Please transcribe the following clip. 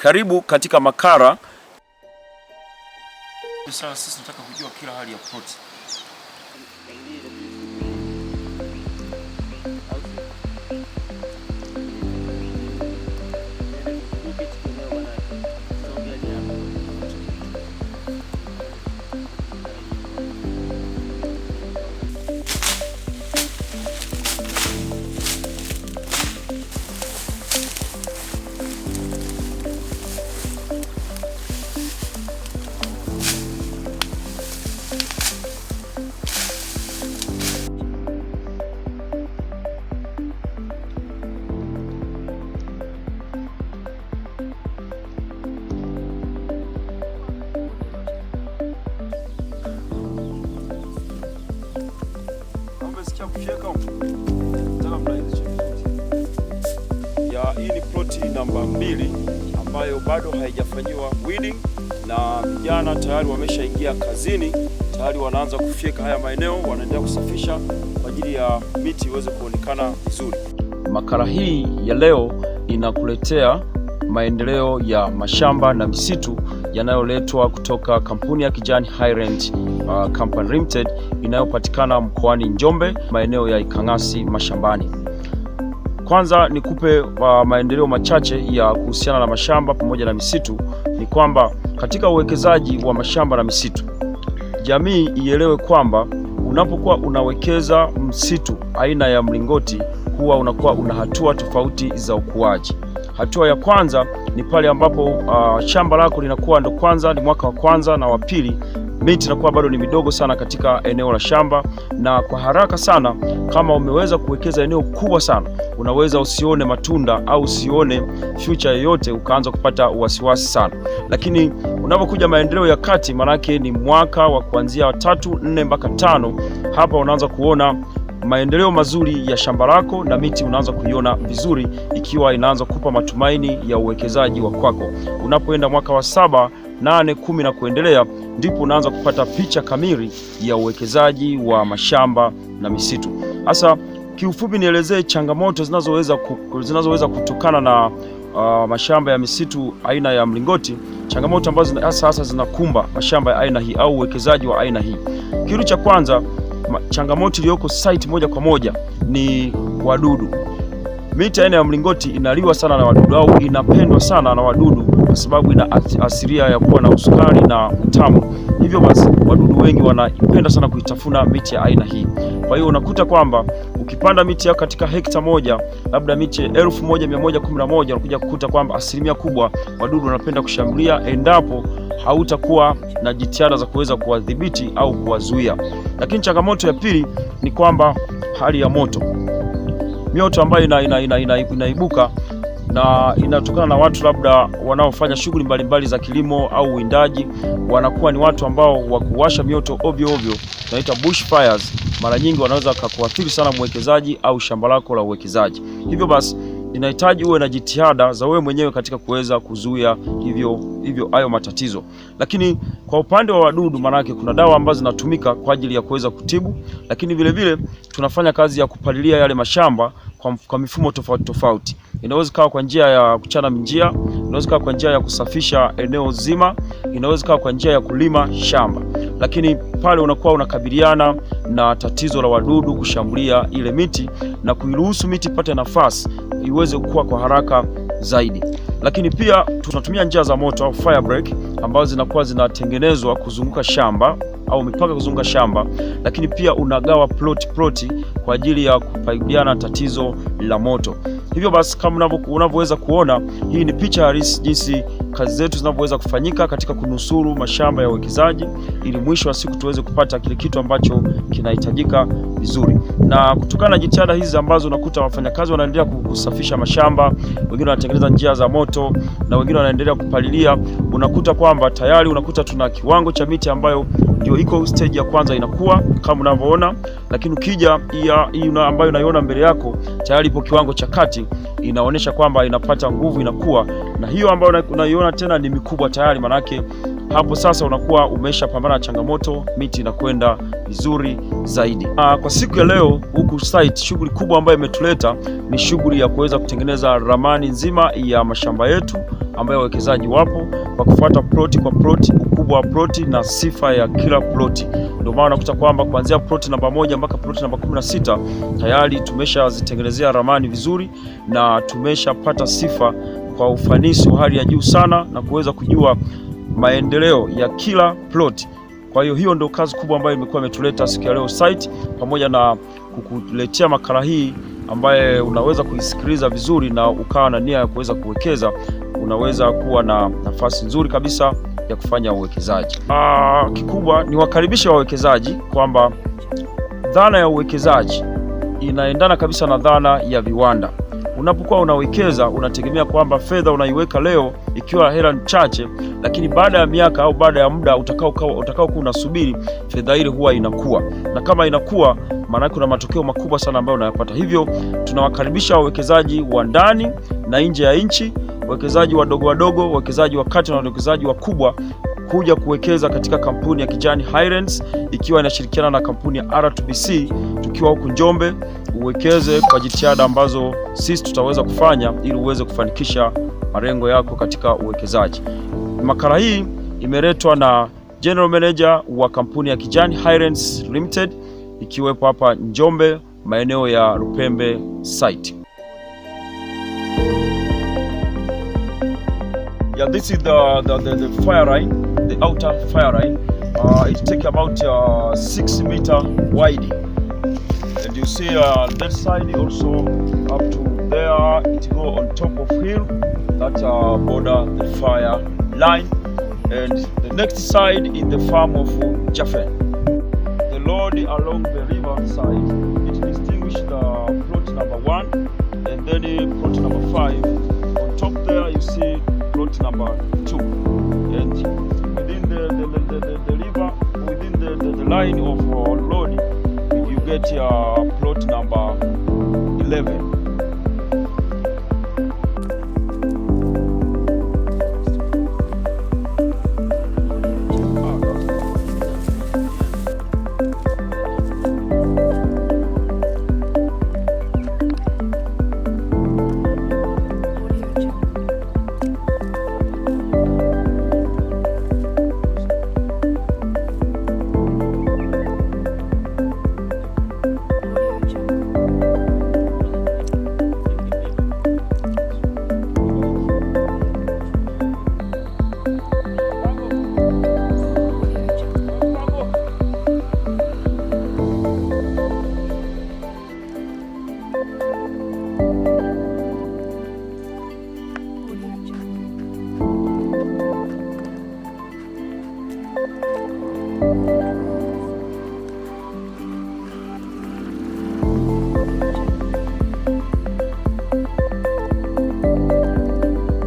Karibu katika makala. Sasa sisi tunataka kujua kila hali ya ploti. Hii ni ploti namba 2 ambayo bado haijafanyiwa weeding, na vijana tayari wameshaingia kazini, tayari wanaanza kufyeka haya maeneo, wanaendelea kusafisha kwa ajili ya miti iweze kuonekana vizuri. Makala hii ya leo inakuletea maendeleo ya mashamba na misitu yanayoletwa kutoka kampuni ya Kijani Highland Company Limited inayopatikana mkoani Njombe, maeneo ya Ikang'asi mashambani. Kwanza nikupe maendeleo machache ya kuhusiana na mashamba pamoja na misitu. Ni kwamba katika uwekezaji wa mashamba na misitu, jamii ielewe kwamba unapokuwa unawekeza msitu aina ya mlingoti, huwa unakuwa una hatua tofauti za ukuaji. Hatua ya kwanza ni pale ambapo shamba lako linakuwa ndo kwanza ni mwaka wa kwanza na wa pili, miti inakuwa bado ni midogo sana katika eneo la shamba, na kwa haraka sana kama umeweza kuwekeza eneo kubwa sana, unaweza usione matunda au usione future yoyote, ukaanza kupata wasiwasi sana. Lakini unapokuja maendeleo ya kati, manake ni mwaka wa kuanzia 3, 4 mpaka 5, hapa unaanza kuona maendeleo mazuri ya shamba lako na miti unaanza kuiona vizuri, ikiwa inaanza kupa matumaini ya uwekezaji wa kwako. Unapoenda mwaka wa 7, 8, 10 na kuendelea, ndipo unaanza kupata picha kamili ya uwekezaji wa mashamba na misitu. Hasa kiufupi nielezee changamoto zinazoweza kutokana na mashamba ya misitu aina ya mlingoti, changamoto ambazo hasa zinakumba mashamba ya aina hii au uwekezaji wa aina hii. Kitu cha kwanza, changamoto iliyoko site moja kwa moja ni wadudu. Miti aina ya mlingoti inaliwa sana na wadudu au inapendwa sana na wadudu kwa sababu ina asilia ya kuwa na usukari na utamu. Hivyo basi wadudu wengi wanaipenda sana kuitafuna miti ya aina hii. Kwa hiyo unakuta kwamba ukipanda miti yako katika hekta moja, labda miti 1111, unakuja kukuta kwamba asilimia kubwa wadudu wanapenda kushambulia endapo hautakuwa na jitihada za kuweza kuwadhibiti au kuwazuia. Lakini changamoto ya pili ni kwamba hali ya moto. Mioto ambayo inaibuka na inatokana na watu labda wanaofanya shughuli mbalimbali za kilimo au uwindaji, wanakuwa ni watu ambao wakuwasha mioto ovyo ovyo, tunaita bushfires. Mara nyingi wanaweza kuathiri sana mwekezaji au shamba lako la uwekezaji. Hivyo basi inahitaji uwe na jitihada za wewe mwenyewe katika kuweza kuzuia hivyo hayo matatizo. Lakini kwa upande wa wadudu, manake kuna dawa ambazo zinatumika kwa ajili ya kuweza kutibu, lakini vile vile tunafanya kazi ya kupalilia yale mashamba kwa mifumo tofauti tofauti. Inaweza kuwa kwa njia ya kuchana njia, inaweza kuwa kwa njia ya kusafisha eneo zima, inaweza kuwa kwa njia ya kulima shamba. Lakini pale unakuwa unakabiliana na tatizo la wadudu kushambulia ile miti na kuiruhusu miti ipate nafasi iweze kukua kwa haraka zaidi. Lakini pia tunatumia njia za moto au fire break ambazo zinakuwa zinatengenezwa kuzunguka shamba au mipaka kuzunguka shamba, lakini pia unagawa ploti kwa ajili ya kukabiliana tatizo la moto. Hivyo basi kama unavyoweza kuona, hii ni picha halisi jinsi kazi zetu zinavyoweza kufanyika katika kunusuru mashamba ya uwekezaji, ili mwisho wa siku tuweze kupata kile kitu ambacho kinahitajika vizuri. Na kutokana na jitihada hizi ambazo unakuta wafanyakazi wanaendelea kusafisha mashamba, wengine wanatengeneza njia za moto na wengine wanaendelea kupalilia, unakuta kwamba tayari tuna kiwango cha miti ambayo ndio iko stage ya kwanza inakuwa kama unavyoona. Lakini ukija hii ambayo unaiona mbele yako, tayari ipo kiwango cha kati, inaonyesha kwamba inapata nguvu, inakuwa. Na hiyo ambayo unaiona tena ni mikubwa tayari, manake hapo sasa unakuwa umeshapambana na changamoto, miti inakwenda vizuri zaidi. Kwa siku ya leo huku site, shughuli kubwa ambayo imetuleta ni shughuli ya kuweza kutengeneza ramani nzima ya mashamba yetu ambayo wawekezaji wapo kwa kufuata ploti kwa ploti, ukubwa wa ploti na sifa ya kila ploti. Ndio maana unakuta kwamba kuanzia ploti namba 1 mpaka ploti namba 16 tayari tumeshazitengenezea ramani vizuri na tumeshapata sifa kwa ufanisi wa hali ya juu sana na kuweza kujua maendeleo ya kila ploti. Kwa hiyo ndio kazi kubwa ambayo imekuwa imetuleta siku ya leo site, pamoja na kukuletea makala hii ambaye unaweza kuisikiliza vizuri na ukawa na nia ya kuweza kuwekeza. Unaweza kuwa na nafasi nzuri kabisa ya kufanya uwekezaji. Kikubwa ni wakaribisha wawekezaji kwamba dhana ya uwekezaji inaendana kabisa na dhana ya viwanda. Unapokuwa unawekeza unategemea kwamba fedha unaiweka leo ikiwa hela chache, lakini baada ya miaka au baada ya muda utakao unasubiri fedha ile huwa inakuwa, na kama inakuwa maana kuna matokeo makubwa sana ambayo unayapata. Hivyo tunawakaribisha wawekezaji wa ndani na nje ya nchi, wawekezaji wadogo wadogo, wawekezaji wa kati na wawekezaji wakubwa kuja kuwekeza katika kampuni ya Kijani Highlands ikiwa inashirikiana na kampuni ya R2BC tukiwa huku Njombe. Uwekeze kwa jitihada ambazo sisi tutaweza kufanya ili uweze kufanikisha malengo yako katika uwekezaji. Makala hii imeletwa na General Manager wa kampuni ya Kijani Highlands Limited ikiwepo hapa Njombe maeneo ya Lupembe site. Yeah, this is the fire line, the outer fire line. It take about 6 meter wide. And you see that side also up to there, it go on top of hill that border the fire line. And the next side is the farm of Jaffe. The road along the river side, it distinguish the plot number 1 and then plot number 5. On top there you see plot number 2. And within the river, within the line of road, you get your plot number 11.